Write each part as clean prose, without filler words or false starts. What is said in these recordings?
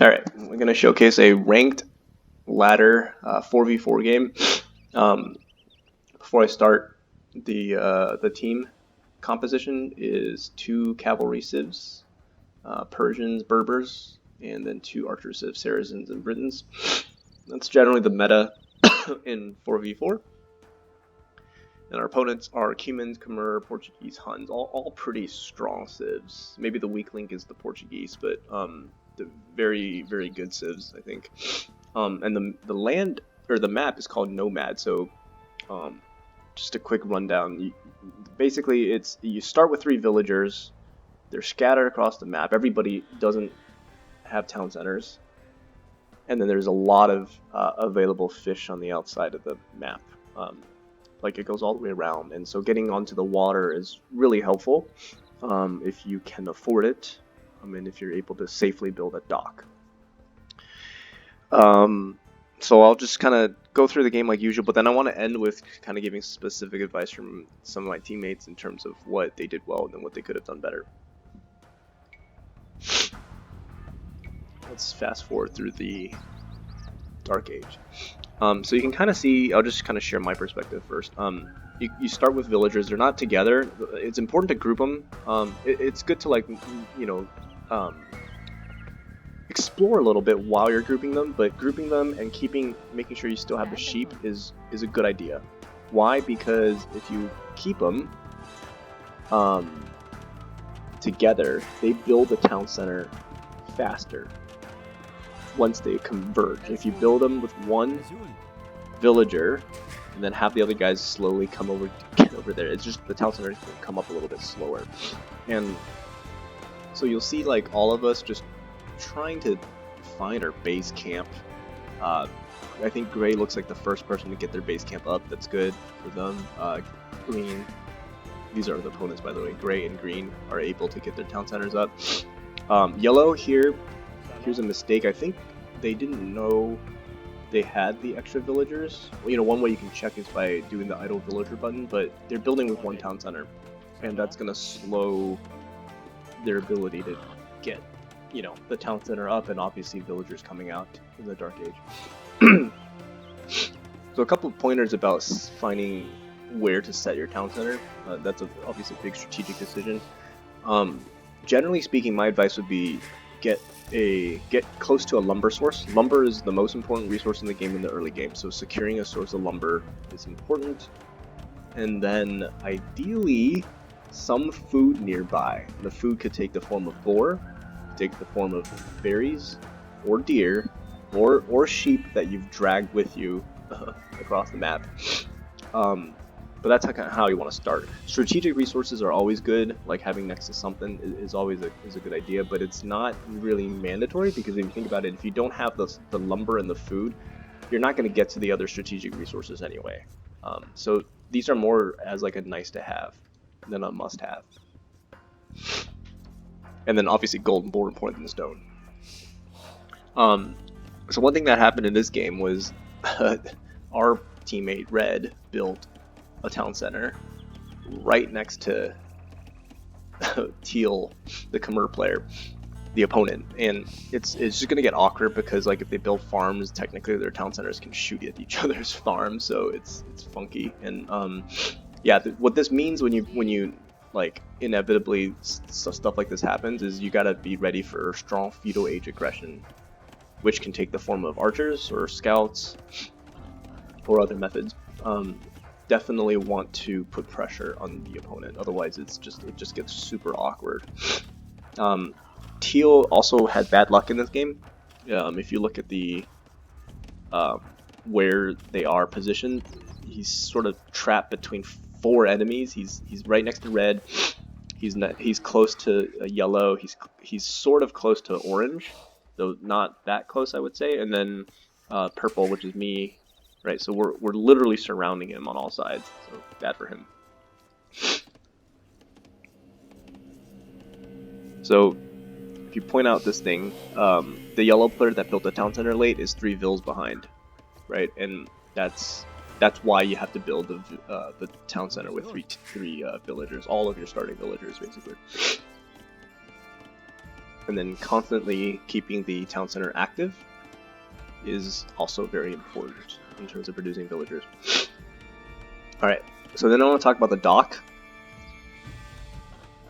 Alright, we're going to showcase a ranked ladder 4v4 game. Before I start, the team composition is 2 cavalry civs, Persians, Berbers, and then 2 archer civs, Saracens and Britons. That's generally the meta in 4v4. And our opponents are Cumans, Khmer, Portuguese, Huns, all pretty strong civs. Maybe the weak link is the Portuguese, but the very, very good civs, I think. And the land, or the map, is called Nomad, so just a quick rundown. Basically, you start with 3 villagers. They're scattered across the map. Everybody doesn't have town centers. And then there's a lot of available fish on the outside of the map. Like it goes all the way around, and so getting onto the water is really helpful if you can afford it. And if you're able to safely build a dock. So I'll just kind of go through the game like usual, but then I want to end with kind of giving specific advice from some of my teammates in terms of what they did well and what they could have done better. Let's fast forward through the Dark Age. So you can kind of see, I'll just kind of share my perspective first. You start with villagers. They're not together. It's important to group them. It's good to, like, explore a little bit while you're grouping them, but grouping them and making sure you still have the sheep is a good idea. Why? Because if you keep them together, they build the town center faster once they converge. If you build them with one villager and then have the other guys slowly come over there, it's just the town center can come up a little bit slower. And so you'll see, like, all of us just trying to find our base camp. I think Gray looks like the first person to get their base camp up. That's good for them. Green, these are the opponents, by the way. Gray and Green are able to get their town centers up. Yellow here. Here's a mistake. I think they didn't know they had the extra villagers. Well, one way you can check is by doing the idle villager button, but they're building with one town center, and that's going to slow their ability to get, the town center up, and obviously villagers coming out in the Dark Age. So a couple of pointers about finding where to set your town center. That's obviously a big strategic decision. Generally speaking, my advice would be get close to a lumber source. Lumber is the most important resource in the game in the early game, so securing a source of lumber is important. And then ideally some food nearby. The food could take the form of boar, take the form of berries, or deer, or sheep that you've dragged with you across the map. But that's how you want to start. Strategic resources are always good, like having next to something is always a good idea, but it's not really mandatory, because if you think about it, if you don't have the lumber and the food, you're not going to get to the other strategic resources anyway. So these are more as like a nice to have than a must have. And then obviously gold and more important than stone. So one thing that happened in this game was our teammate Red built a town center right next to Teal, the Khmer player, the opponent, and it's just gonna get awkward because, like, if they build farms, technically their town centers can shoot at each other's farms, so it's funky. And yeah, what this means when you like inevitably stuff like this happens is you gotta be ready for strong feudal age aggression, which can take the form of archers or scouts or other methods. Definitely want to put pressure on the opponent, otherwise it just gets super awkward. Teal also had bad luck in this game. If you look at the where they are positioned, he's sort of trapped between 4 enemies. He's right next to red. He's close to yellow. He's sort of close to orange, though not that close, I would say. And then purple, which is me. Right, so we're literally surrounding him on all sides, so bad for him. So if you point out this thing, the yellow player that built the town center late is 3 vills behind, right? And that's why you have to build the town center with three villagers, all of your starting villagers, basically. And then constantly keeping the town center active is also very important in terms of producing villagers. Alright, so then I want to talk about the dock.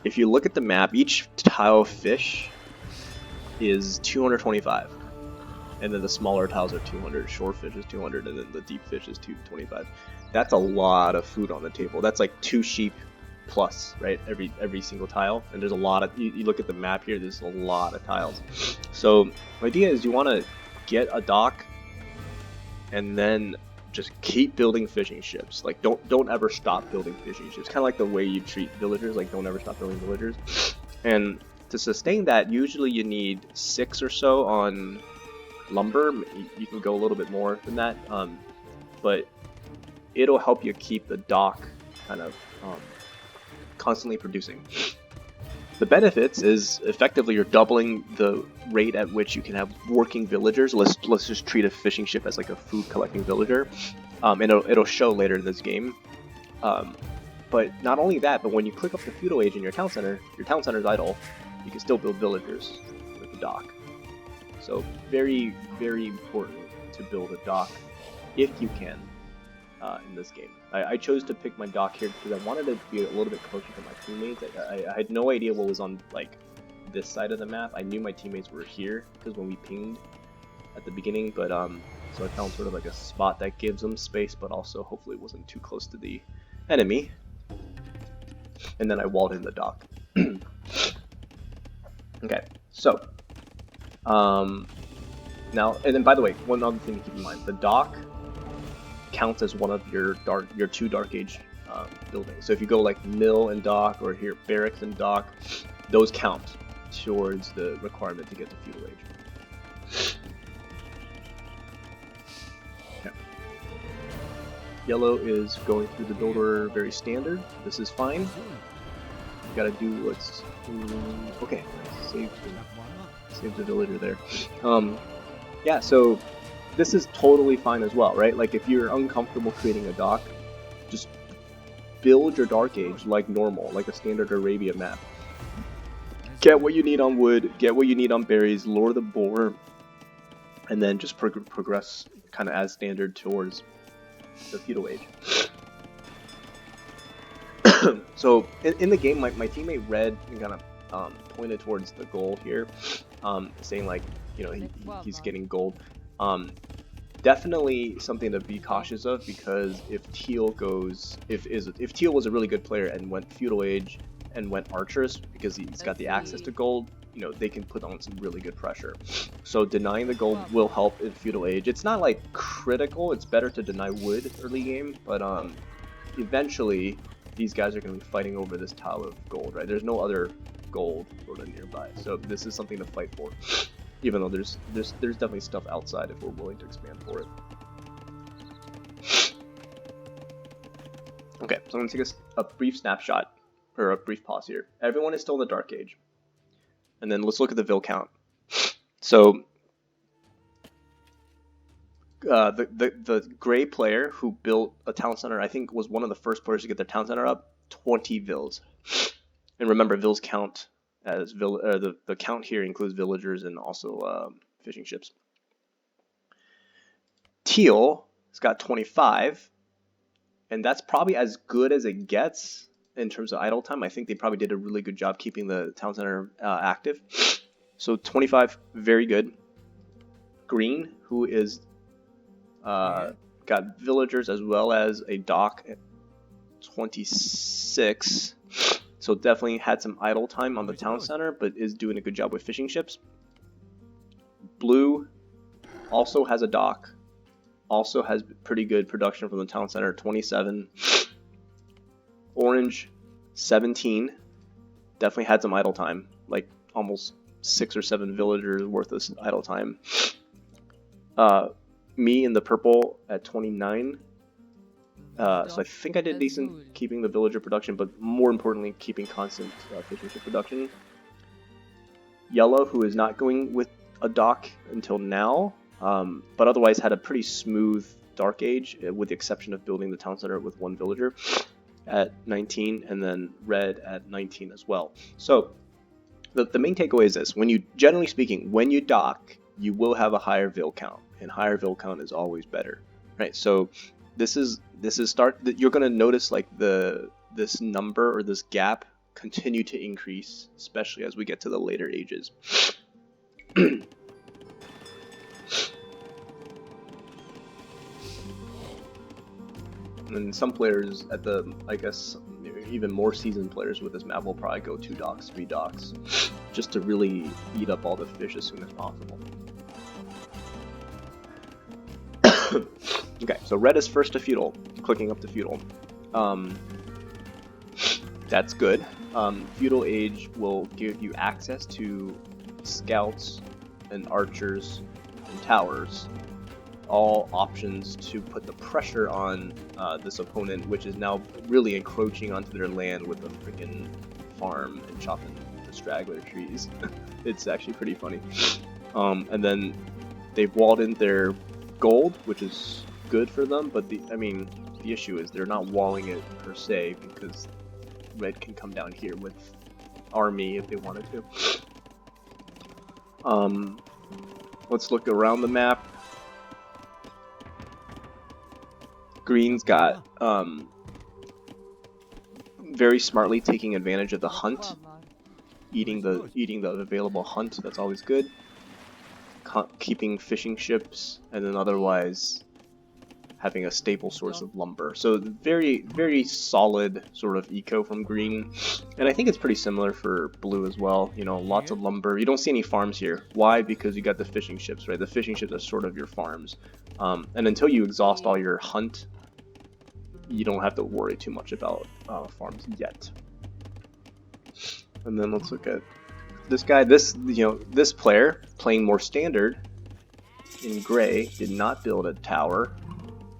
If you look at the map, each tile of fish is 225. And then the smaller tiles are 200, shore fish is 200, and then the deep fish is 225. That's a lot of food on the table. That's like 2 sheep plus, right? Every single tile. And there's a lot of, you look at the map here, there's a lot of tiles. So the idea is you want to get a dock and then just keep building fishing ships. Like don't ever stop building fishing ships. Kind of like the way you treat villagers, like don't ever stop building villagers. And to sustain that, usually you need 6 or so on lumber. You can go a little bit more than that, but it'll help you keep the dock kind of constantly producing. The benefits is effectively you're doubling the rate at which you can have working villagers. Let's just treat a fishing ship as like a food collecting villager, and it'll show later in this game. But not only that, but when you click up the feudal age in your town center's idle, you can still build villagers with the dock. So very, very important to build a dock if you can in this game. I chose to pick my dock here because I wanted to be a little bit closer to my teammates. I had no idea what was on like this side of the map. I knew my teammates were here because when we pinged at the beginning, but so I found sort of like a spot that gives them space, but also hopefully wasn't too close to the enemy. And then I walled in the dock. Okay, so now, and then by the way, one other thing to keep in mind: the dock counts as one of your 2 Dark Age buildings. So if you go like mill and dock, or here barracks and dock, those count towards the requirement to get to feudal age. Okay. Yellow is going through the builder very standard. This is fine. You gotta do what's okay. Save the villager there. Yeah, so this is totally fine as well, right? Like if you're uncomfortable creating a dock, just build your Dark Age like normal, like a standard Arabia map. Get what you need on wood, get what you need on berries, lure the boar, and then just progress kind of as standard towards the feudal age. So in the game, my teammate Red kind of pointed towards the gold here, saying like, you know, he's getting gold. Definitely something to be cautious of, because if Teal goes, if Teal was a really good player and went feudal age and went archers because he's got the access to gold, you know, they can put on some really good pressure. So denying the gold will help in feudal age. It's not like critical. It's better to deny wood early game, but eventually these guys are going to be fighting over this tile of gold, right? There's no other gold sort of nearby, so this is something to fight for. Even though there's definitely stuff outside if we're willing to expand for it. Okay, so I'm going to take a brief snapshot, or a brief pause here. Everyone is still in the Dark Age. And then let's look at the Vil count. So, the gray player who built a town center, I think was one of the first players to get their town center up, 20 Vils. And remember, Vils count as the count here includes villagers and also fishing ships. Teal has got 25, and that's probably as good as it gets in terms of idle time. I think they probably did a really good job keeping the town center active. So 25, very good. Green, who is got villagers as well as a dock at 26. So definitely had some idle time on the town center, but is doing a good job with fishing ships. Blue also has a dock, also has pretty good production from the town center, 27. Orange, 17. Definitely had some idle time, like almost 6 or 7 villagers worth of idle time. Me in the purple at 29. So I think I did decent keeping the villager production, but more importantly, keeping constant fishing ship production. Yellow, who is not going with a dock until now, but otherwise had a pretty smooth Dark Age, with the exception of building the town center with 1 villager at 19, and then red at 19 as well. So the main takeaway is this: generally speaking, when you dock, you will have a higher vil count, and higher vil count is always better, right? So you're gonna notice like this number or this gap continue to increase, especially as we get to the later ages. And some players I guess even more seasoned players with this map will probably go 2 docks, 3 docks, just to really eat up all the fish as soon as possible. Okay, so red is first to feudal, clicking up to feudal. That's good. Feudal age will give you access to scouts and archers and towers, all options to put the pressure on this opponent, which is now really encroaching onto their land with a freaking farm and chopping the straggler trees. It's actually pretty funny. And then they've walled in their gold, which is good for them, but the issue is they're not walling it per se, because red can come down here with army if they wanted to. Let's look around the map. Green's got very smartly taking advantage of the hunt, eating the available hunt. That's always good. Keeping fishing ships, and then otherwise having a stable source of lumber. So very, very solid sort of eco from green, and I think it's pretty similar for blue as well. You know, lots of lumber. You don't see any farms here. Why? Because you got the fishing ships, right? The fishing ships are sort of your farms, and until you exhaust all your hunt, you don't have to worry too much about farms yet. And then let's look at this guy. This player playing more standard in gray did not build a tower.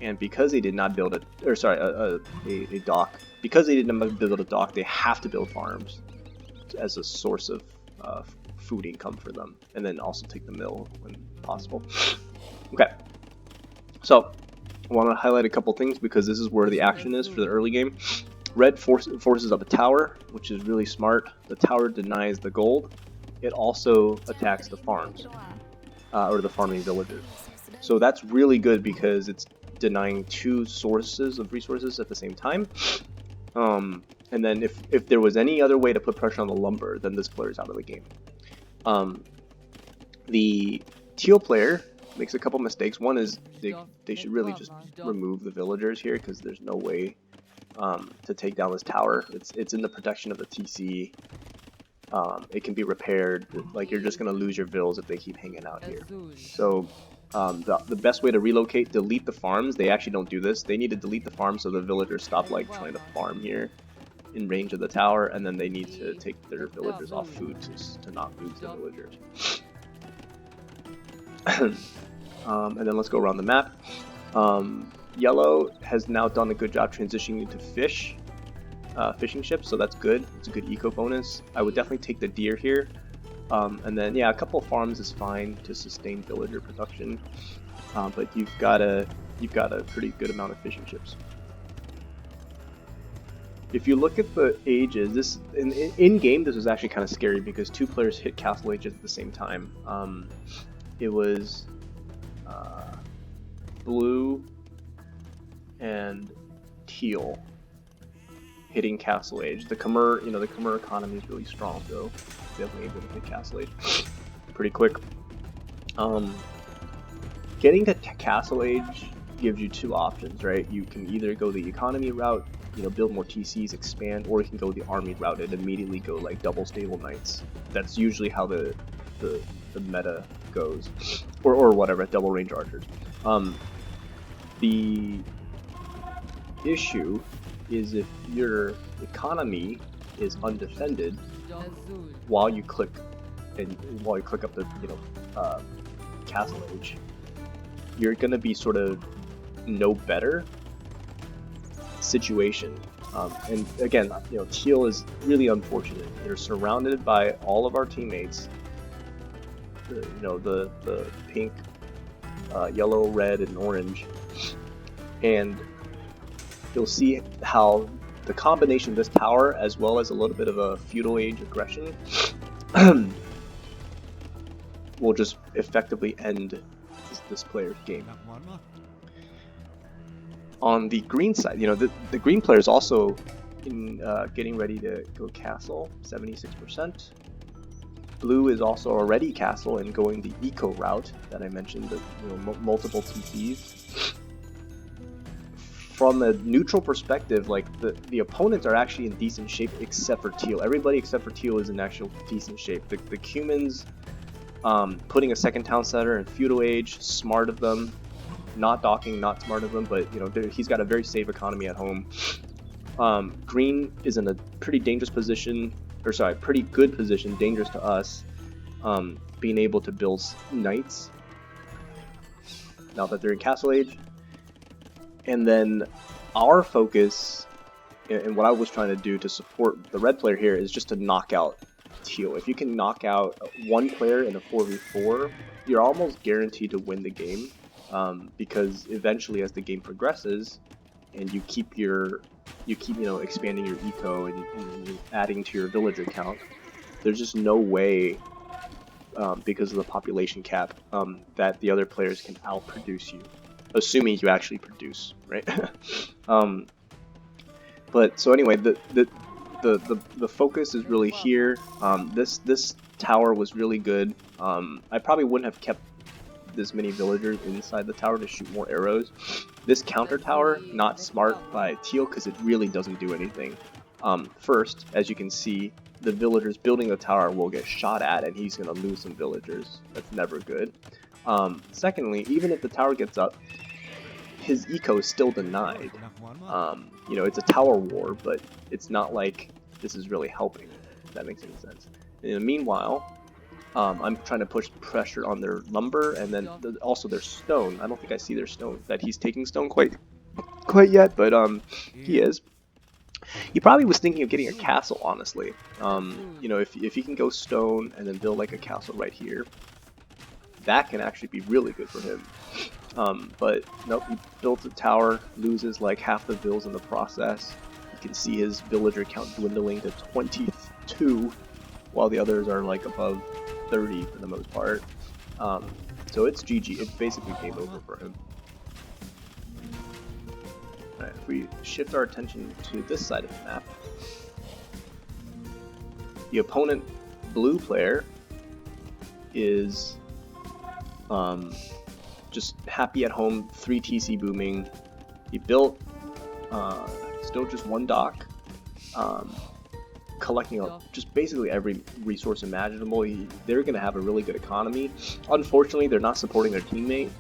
And because they did not build a dock, because they did not build a dock, they have to build farms as a source of food income for them, and then also take the mill when possible. Okay, so I want to highlight a couple things because this is where the action is for the early game. Red forces up a tower, which is really smart. The tower denies the gold. It also attacks the farms, or the farming villagers. So that's really good because it's denying 2 sources of resources at the same time. And then if there was any other way to put pressure on the lumber, then this player is out of the game. The teal player makes a couple mistakes. One is they should really just remove the villagers here, because there's no way to take down this tower. It's in the protection of the TC. It can be repaired. Like, you're just gonna lose your vills if they keep hanging out here. So the best way to relocate, delete the farms. They actually don't do this. They need to delete the farms so the villagers stop like trying to farm here in range of the tower, and then they need to take their villagers off food to not lose the villagers. And then let's go around the map. Yellow has now done a good job transitioning into fishing ships, so that's good. It's a good eco bonus. I would definitely take the deer here. And then, yeah, a couple of farms is fine to sustain villager production, but you've got a pretty good amount of fishing ships. If you look at the ages, this in game, this was actually kind of scary because 2 players hit castle ages at the same time. It was blue and teal hitting castle age. The Khmer, the Khmer economy is really strong, so definitely able to hit castle age pretty quick. Getting to castle age gives you 2 options, right? You can either go the economy route, build more TCs, expand, or you can go the army route and immediately go like double stable knights. That's usually how the meta goes, or whatever, double range archers. The issue is if your economy is undefended while you click up the castle age, you're gonna be sort of no better situation. And again, teal is really unfortunate. They're surrounded by all of our teammates. The pink, yellow, red, and orange, and you'll see how the combination of this tower, as well as a little bit of a feudal age aggression, will just effectively end this player's game. On the green side, you know, the green player is also in getting ready to go castle, 76%. Blue is also already castle and going the eco route that I mentioned, the multiple TCs. From a neutral perspective, like the opponents are actually in decent shape except for Teal. Everybody except for Teal is in actual decent shape. The Cumans putting a second town center in feudal age, smart of them. Not docking, not smart of them, but you know he's got a very safe economy at home. Green is in a pretty dangerous position, or sorry, pretty good position, dangerous to us, being able to build knights now that they're in castle age. And then our focus, and what I was trying to do to support the red player here, is just to knock out Teal. If you can knock out one player in a 4v4, you're almost guaranteed to win the game. Because eventually, as the game progresses, and you keep expanding your eco and adding to your villager count, there's just no way, because of the population cap, that the other players can outproduce you, assuming you actually produce, right? But so anyway, the focus is really here. This tower was really good. I probably wouldn't have kept this many villagers inside the tower to shoot more arrows. This counter tower, not smart by Teal because it really doesn't do anything. First, as you can see, the villagers building the tower will get shot at and he's going to lose some villagers. That's never good. Secondly, even if the tower gets up, his eco is still denied. You know, it's a tower war, but it's not like this is really helping, if that makes any sense. In the meanwhile, I'm trying to push pressure on their lumber and then also their stone. I don't think I see their stone, that he's taking stone quite yet, but he is. He probably was thinking of getting a castle, honestly. You know, if he can go stone and then build like a castle right here, that can actually be really good for him. But nope, he built a tower, loses like half the vills in the process. You can see his villager count dwindling to 22, while the others are like above 30 for the most part. So it's GG. It's basically game over for him. Alright, if we shift our attention to this side of the map, the opponent blue player is just happy at home, 3 TC booming. He built still just 1 dock, collecting just basically every resource imaginable. They're going to have a really good economy. Unfortunately, they're not supporting their teammate,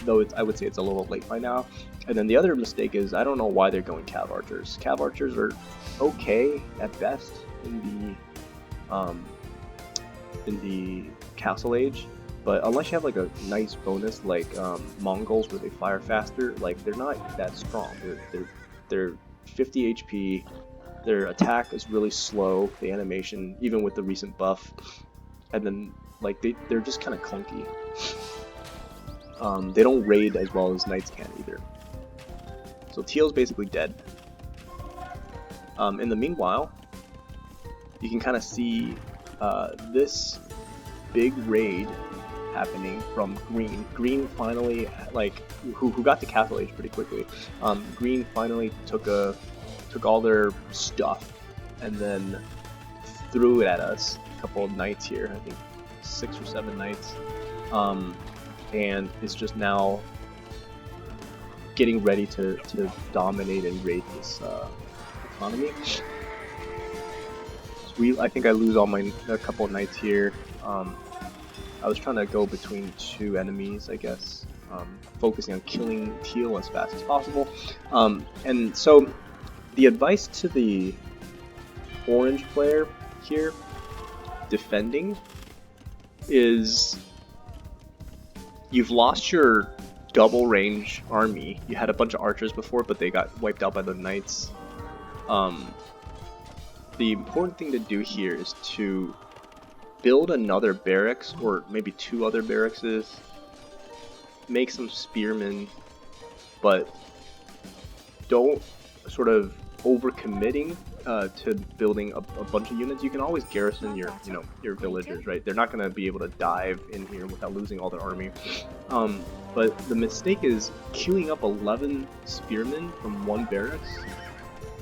though I would say it's a little late by now. And then the other mistake is, I don't know why they're going Cav Archers. Cav Archers are okay at best in the Castle Age, but unless you have like a nice bonus like Mongols where they fire faster, like they're not that strong. They're 50 HP. Their attack is really slow, the animation, even with the recent buff, and then like they're just kind of clunky. They don't raid as well as knights can either. So Teal's basically dead. In the meanwhile, you can kind of see this big raid happening from Green. Green finally, like, who got to Castle Age pretty quickly. Green finally took all their stuff and then threw it at us. A couple of knights here, I think 6 or 7 knights, and it's just now getting ready to dominate and raid this economy. So I think I lose all a couple of knights here. I was trying to go between 2 enemies, I guess, focusing on killing Teal as fast as possible. And so the advice to the orange player here, defending, is you've lost your double range army. You had a bunch of archers before, but they got wiped out by the knights. The important thing to do here is to build another barracks, or maybe 2 other barracks, make some spearmen, but don't sort of overcommitting to building a bunch of units, you can always garrison your your villagers, right? They're not going to be able to dive in here without losing all their army. But the mistake is queuing up 11 spearmen from one barracks.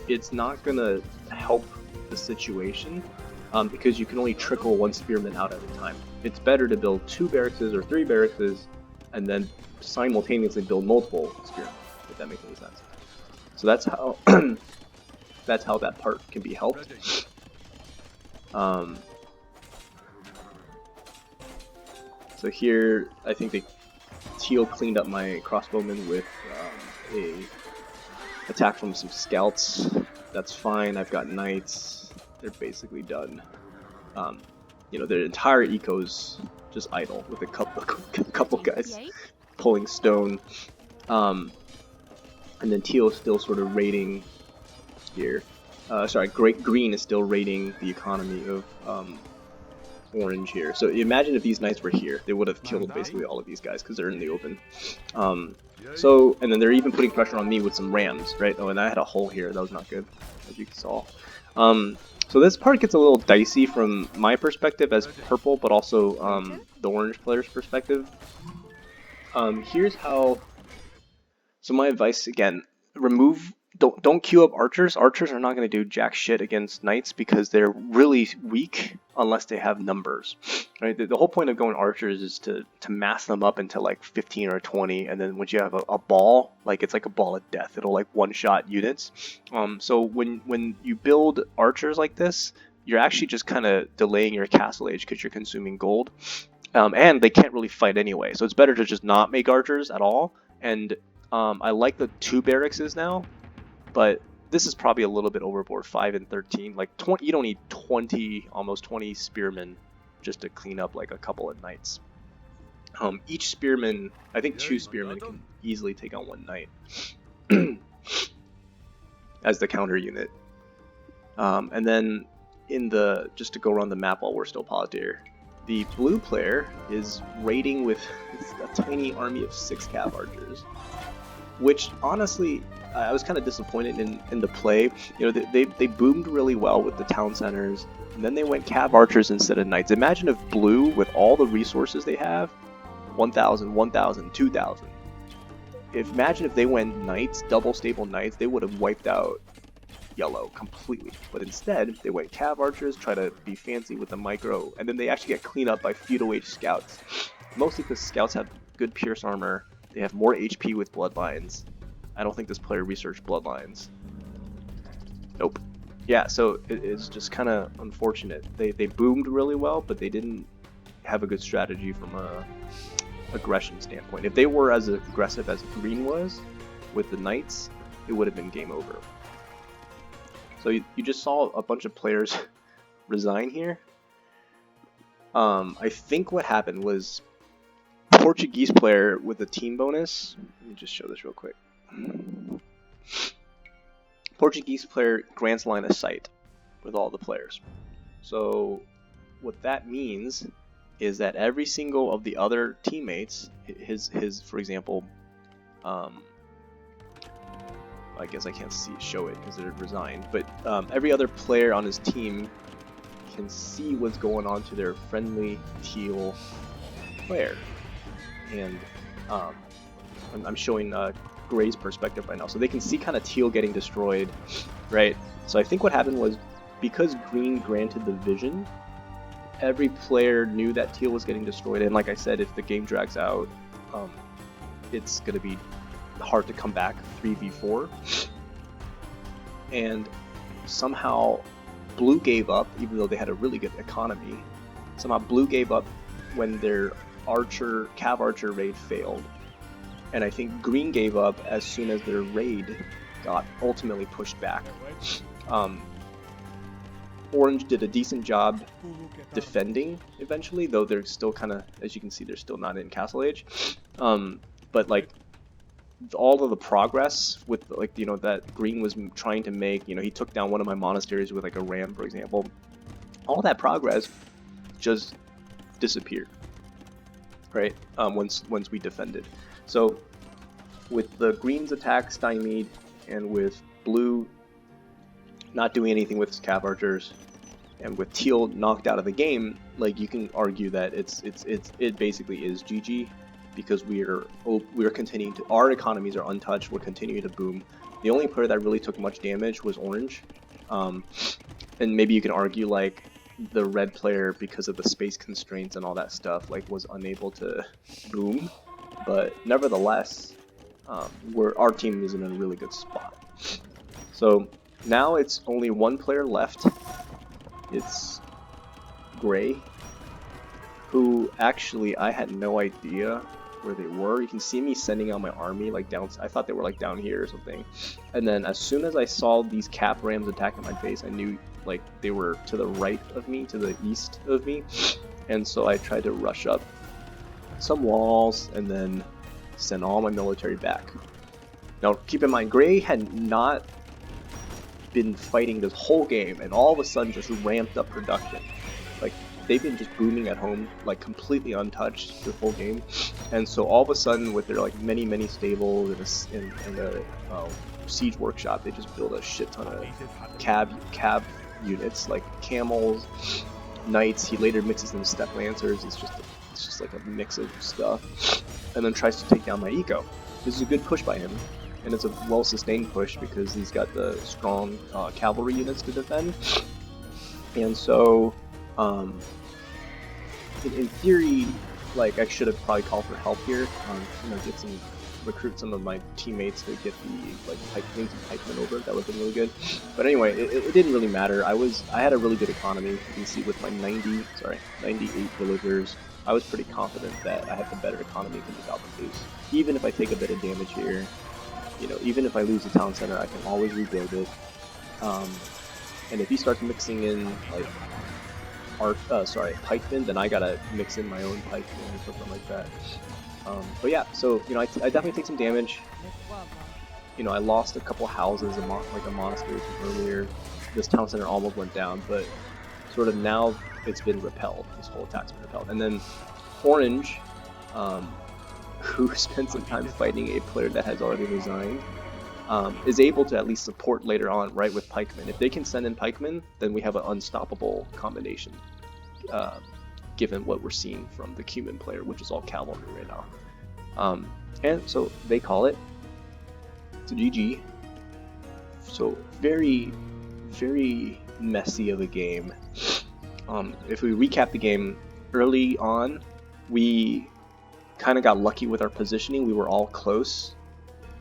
It's not going to help the situation because you can only trickle one spearman out at a time. It's better to build 2 barracks or 3 barracks and then simultaneously build multiple spearmen, if that makes any sense. So that's how that's how that part can be helped. So here, I think the teal cleaned up my crossbowmen with a attack from some scouts. That's fine. I've got knights. They're basically done. You know, their entire eco's just idle with a couple guys pulling stone. And then teal is still sort of raiding here. Sorry, green is still raiding the economy of orange here. So imagine if these knights were here, they would have killed basically all of these guys because they're in the open. So, and then they're even putting pressure on me with some rams, right? Oh, and I had a hole here. That was not good, as you saw. So this part gets a little dicey from my perspective as purple, but also the orange player's perspective. Here's how. So my advice again: don't queue up archers. Archers are not going to do jack shit against knights because they're really weak unless they have numbers. Right? The whole point of going archers is to mass them up into like 15 or 20, and then once you have a ball, like it's like a ball of death. It'll like one-shot units. So when you build archers like this, you're actually just kind of delaying your castle age because you're consuming gold, and they can't really fight anyway. So it's better to just not make archers at all. And I like the 2 barracks now. But this is probably a little bit overboard. 5 and 13, like 20. You don't need 20, almost 20 spearmen just to clean up like a couple of knights. Each spearman, I think 2 spearmen can easily take on 1 knight as the counter unit. And then just to go around the map while we're still paused here, the blue player is raiding with a tiny army of 6 cav archers, which honestly, I was kind of disappointed in the play. You know, they boomed really well with the town centers, and then they went cav archers instead of knights. Imagine if blue, with all the resources they have, 1,000, 1,000, 2,000. Imagine if they went knights, double stable knights, they would have wiped out yellow completely. But instead, they went cav archers, try to be fancy with the micro, and then they actually get cleaned up by feudal age scouts. Mostly because scouts have good pierce armor, they have more HP with bloodlines. I don't think this player researched bloodlines. Nope. Yeah, so it's just kind of unfortunate. They boomed really well, but they didn't have a good strategy from a aggression standpoint. If they were as aggressive as green was with the knights, it would have been game over. So you just saw a bunch of players resign here. I think what happened was Portuguese player with a team bonus. Let me just show this real quick. Portuguese player grants line of sight with all the players. So what that means is that every single of the other teammates, his for example, I guess I can't show it because they're resigned, but every other player on his team can see what's going on to their friendly teal player. And I'm showing Gray's perspective right now, so they can see kind of teal getting destroyed, right? So I think what happened was, because green granted the vision, every player knew that teal was getting destroyed, and like I said, if the game drags out, it's going to be hard to come back 3v4. And somehow blue gave up, even though they had a really good economy. Somehow blue gave up when their cav archer raid failed. And I think green gave up as soon as their raid got ultimately pushed back. Orange did a decent job defending eventually, though they're still kind of, as you can see, they're still not in castle age. But like all of the progress with, like, you know, that green was trying to make, you know, he took down one of my monasteries with like a ram, for example. All that progress just disappeared, right? Once we defended. So with the green's attack stymied and with blue not doing anything with his cav archers, and with teal knocked out of the game, like you can argue that it basically is GG, because we're continuing to, our economies are untouched, we're continuing to boom. The only player that really took much damage was orange, and maybe you can argue like the red player, because of the space constraints and all that stuff, like was unable to boom, but nevertheless, our team is in a really good spot. So now it's only one player left. It's Gray, who actually I had no idea where they were. You can see me sending out my army like down. I thought they were like down here or something. And then as soon as I saw these cap rams attacking my base, I knew like they were to the right of me, to the east of me. And so I tried to rush up some walls and then send all my military back. Now keep in mind, Gray had not been fighting this whole game, and all of a sudden just ramped up production. Like they've been just booming at home, like completely untouched the whole game. And so all of a sudden, with their like many stables and a siege workshop, they just build a shit ton of cab units, like camels, knights. He later mixes in step lancers. It's just like a mix of stuff, and then tries to take down my eco. This is a good push by him. And it's a well-sustained push because he's got the strong cavalry units to defend. And so, in theory, like I should have probably called for help here. You know, recruit some of my teammates to get the some pikemen over. That would have been really good. But anyway, it didn't really matter. I had a really good economy. You can see with my 98 villagers, I was pretty confident that I had the better economy than the Alpacus. Even if I take a bit of damage here. You know, even if I lose the town center, I can always rebuild it. And if he starts mixing in like pikemen, then I gotta mix in my own pikemen or something like that. But yeah, so you know, I definitely take some damage. You know, I lost a couple houses, like a monastery from earlier. This town center almost went down, but sort of now it's been repelled. This whole attack's been repelled. And then orange. Who spent some time fighting a player that has already resigned, is able to at least support later on, right, with pikemen. If they can send in pikemen, then we have an unstoppable combination, given what we're seeing from the Cuman player, which is all cavalry right now. And so they call it. It's a GG. So very, very messy of a game. If we recap the game, early on, we kind of got lucky with our positioning. We were all close,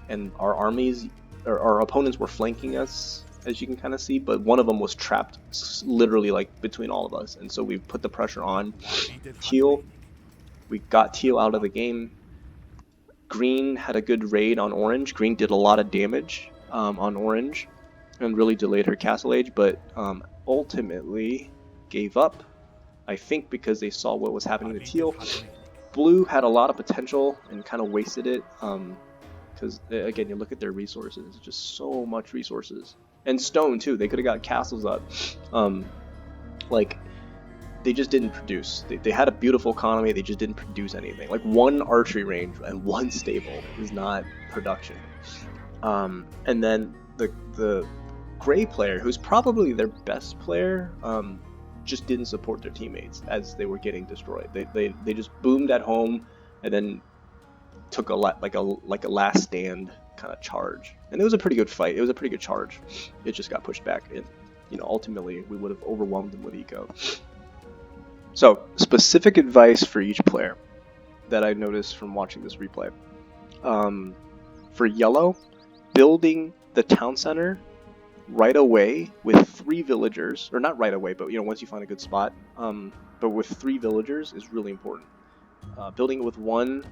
and our armies, or our opponents, were flanking us, as you can kind of see, but one of them was trapped literally like between all of us, and so we put the pressure on teal. We got teal out of the game. Green had a good raid on orange. Green did a lot of damage on orange and really delayed her castle age, but ultimately gave up, I think because they saw what was happening to teal. Blue had a lot of potential and kind of wasted it, because again, you look at their resources, just so much resources. And stone too, they could have got castles up. Like, they just didn't produce. They had a beautiful economy, they just didn't produce anything. Like one archery range and one stable is not production. And then the gray player, who's probably their best player, just didn't support their teammates as they were getting destroyed. They just boomed at home and then took a last stand kind of charge. And it was a pretty good fight. It was a pretty good charge. It just got pushed back, and you know, ultimately we would have overwhelmed them with eco. So, specific advice for each player that I noticed from watching this replay. For yellow, building the town center right away with 3 villagers, or not right away, but you know, once you find a good spot, but with 3 villagers is really important. Building it with 1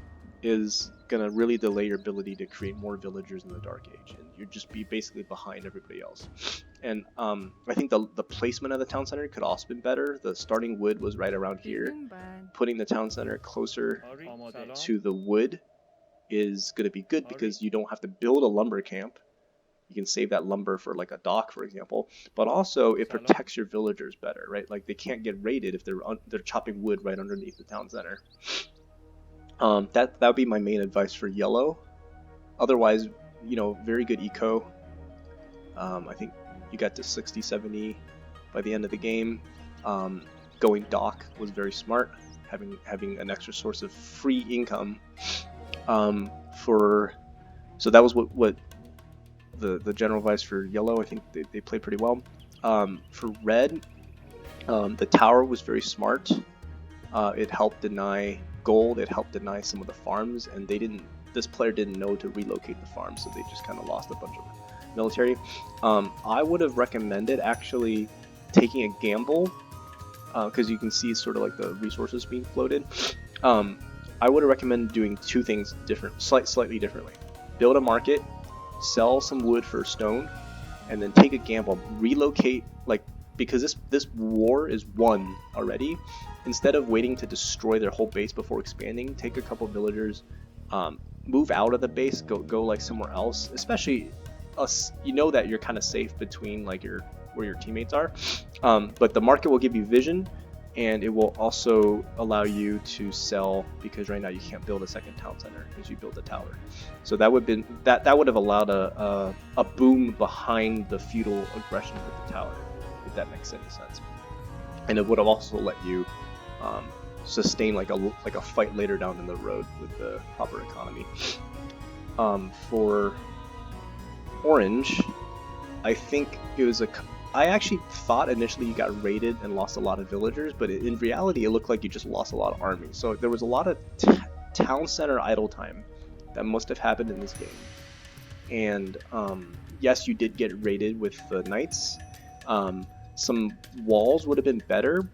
is gonna really delay your ability to create more villagers in the Dark Age, and you'd just be basically behind everybody else. And I think the placement of the town center could also been better. The starting wood was right around here. Putting the town center closer to the wood is gonna be good because you don't have to build a lumber camp. You can save that lumber for like a dock, for example, but also it protects your villagers better, right? Like they can't get raided if they're chopping wood right underneath the town center. That would be my main advice for yellow. Otherwise, you know, very good eco. I think you got to 60, 70 by the end of the game. Going dock was very smart, having an extra source of free income. So that was what the general advice for yellow. I think they played pretty well. For red, the tower was very smart. It helped deny gold, it helped deny some of the farms, and this player didn't know to relocate the farms, so they just kind of lost a bunch of military. I would have recommended actually taking a gamble, because you can see sort of like the resources being floated. I would have recommended doing two things slightly differently. Build a market, sell some wood for stone, and then take a gamble, relocate, because this war is won already. Instead of waiting to destroy their whole base before expanding, take a couple villagers, move out of the base, go like somewhere else. Especially you know that you're kind of safe between like where your teammates are, but the market will give you vision, and it will also allow you to sell, because right now you can't build a second town center because you built a tower. So that would have allowed a boom behind the feudal aggression with the tower, if that makes any sense. And it would have also let you sustain like a fight later down in the road with the proper economy. For orange, I think it was I actually thought initially you got raided and lost a lot of villagers, but in reality it looked like you just lost a lot of armies. So there was a lot of town center idle time that must have happened in this game. And yes, you did get raided with the knights. Some walls would have been better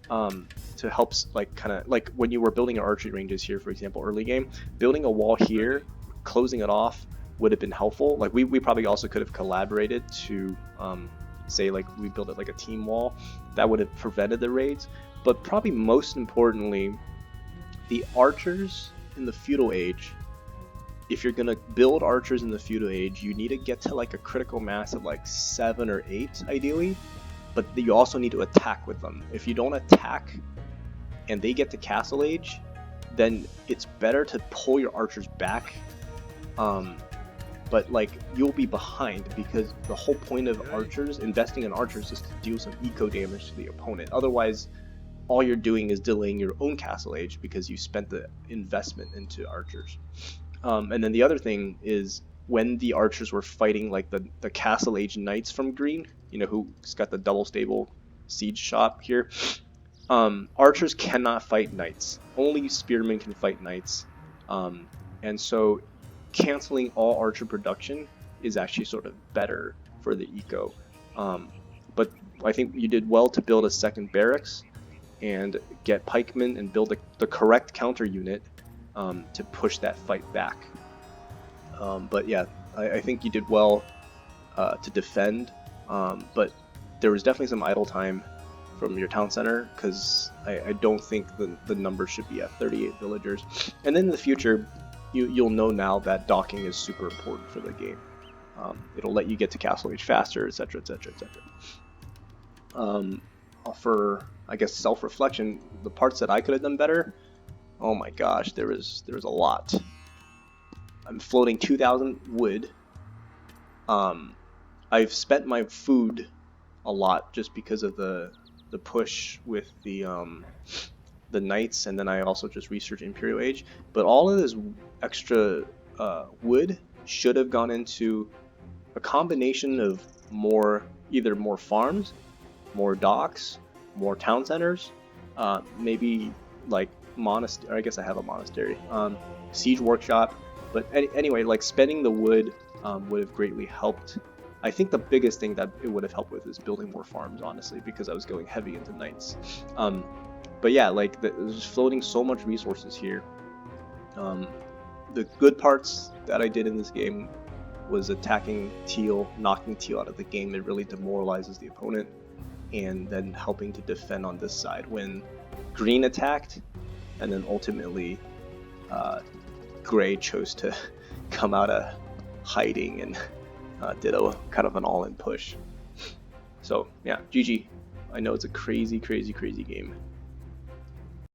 to help, kind of like when you were building your archery ranges here, for example, early game, building a wall here, closing it off would have been helpful. Like we probably also could have collaborated to say like we built it like a team wall that would have prevented the raids. But probably most importantly, the archers in the feudal age, if you're gonna build archers in the feudal age, you need to get to like a critical mass of like 7 or 8 ideally, but you also need to attack with them. If you don't attack and they get to castle age, then it's better to pull your archers back, but like you'll be behind, because the whole point of archers, investing in archers, is to deal some eco damage to the opponent. Otherwise, all you're doing is delaying your own castle age because you spent the investment into archers. And then the other thing is, when the archers were fighting like the castle age knights from green, who's got the double stable siege shop here, archers cannot fight knights. Only spearmen can fight knights. And so canceling all archer production is actually sort of better for the eco. But I think you did well to build a second barracks and get pikemen and build the correct counter unit to push that fight back. But yeah, I think you did well to defend, but there was definitely some idle time from your town center, because I don't think the number should be at 38 villagers. And then in the future, you'll know now that docking is super important for the game. It'll let you get to castle age faster, etc., etc., etc. For, I guess, self-reflection, the parts that I could have done better, oh my gosh, there was a lot. I'm floating 2,000 wood. I've spent my food a lot just because of the push with the knights, and then I also just researched Imperial Age. But all of this extra wood should have gone into a combination of either more farms, more docks, more town centers, maybe like monastery. I guess I have a monastery, siege workshop. But anyway, like spending the wood would have greatly helped. I think the biggest thing that it would have helped with is building more farms, honestly, because I was going heavy into knights. But yeah, like there's floating so much resources here. The good parts that I did in this game was attacking teal, knocking teal out of the game. It really demoralizes the opponent, and then helping to defend on this side when green attacked, and then ultimately gray chose to come out of hiding and did a kind of an all-in push. So yeah, GG. I know it's a crazy game.